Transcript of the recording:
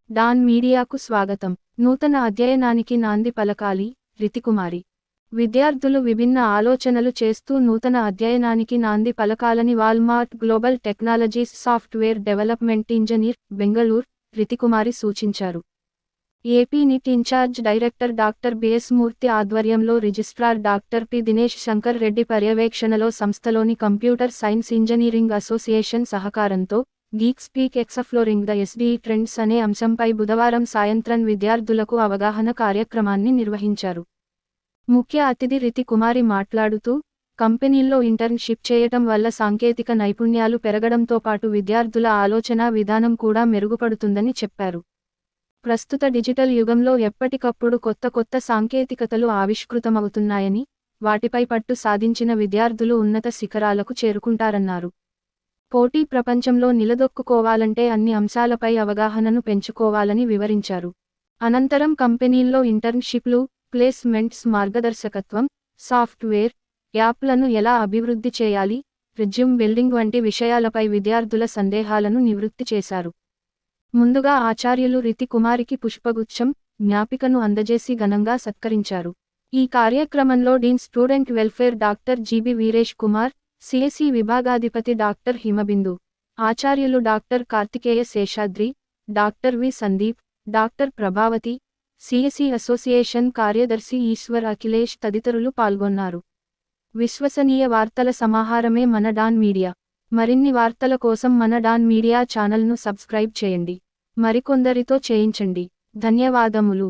Don మీడియాకు స్వాగతం. నూతన అధ్యయనానికి నాంది పలకాలి. రితికుమారి. విద్యార్థులు విభిన్న ఆలోచనలు చేస్తూ నూతన అధ్యయనానికి నాంది పలకాలని Walmart global technologies software development engineer, Bengaluru, Ritikumari సూచించారు. AP NIT in-charge director doctor BS Murthy ఆధ్వర్యంలో registrar doctor P Dinesh Shankar Reddy పర్యవేక్షణలో సంస్థలోని కంప్యూటర్ సైన్స్ ఇంజనీరింగ్ అసోసియేషన్ సహకారంతో geek speak exploring the SDE trends అనే అంశంపై బుధవారం సాయంత్రం విద్యార్థులకు అవగాహన కార్యక్రమాన్ని నిర్వహించారు. ముఖ్య అతిథి రితికుమారి మాట్లాడుతూ, కంపెనీల్లో ఇంటర్న్షిప్ చేయటం వల్ల సాంకేతిక నైపుణ్యాలు పెరగడంతో పాటు విద్యార్థుల ఆలోచనా విధానం కూడా మెరుగుపడుతుందని చెప్పారు. ప్రస్తుత డిజిటల్ యుగంలో ఎప్పటికప్పుడు కొత్త సాంకేతికతలు ఆవిష్కృతమవుతున్నాయని, వాటిపై పట్టు సాధించిన విద్యార్థులు ఉన్నత శిఖరాలకు చేరుకుంటారన్నారు. పోటీ ప్రపంచంలో నిలదొక్కుకోవాలంటే అన్ని అంశాలపై అవగాహనను పెంచుకోవాలని వివరించారు. అనంతరం కంపెనీల్లో ఇంటర్న్షిప్లు, ప్లేస్మెంట్స్ మార్గదర్శకత్వం, సాఫ్ట్వేర్, యాప్లను ఎలా అభివృద్ధి చేయాలి, రెజ్యూమ్ బిల్డింగ్ వంటి విషయాలపై విద్యార్థుల సందేహాలను నివృత్తి చేశారు. ముందుగా ఆచార్యులు రితికుమారికి పుష్పగుచ్చం, జ్ఞాపికను అందజేసి ఘనంగా సత్కరించారు. ఈ కార్యక్రమంలో dean student welfare doctor GB Veeresh Kumar, CAC విభాగాధిపతి డాక్టర్ హిమబిందు, ఆచార్యులు doctor Karthikeya Seshadri, doctor V Sandeep, doctor Prabhavati, CAC association కార్యదర్శి ఈశ్వర్ అఖిలేష్ తదితరులు పాల్గొన్నారు. విశ్వసనీయ వార్తల సమాహారమే మన డాన్ మీడియా. మరిన్ని వార్తల కోసం మన డాన్ మీడియా ఛానల్ను సబ్స్క్రైబ్ చేయండి. మరికొందరితో చేయించండి. ధన్యవాదములు.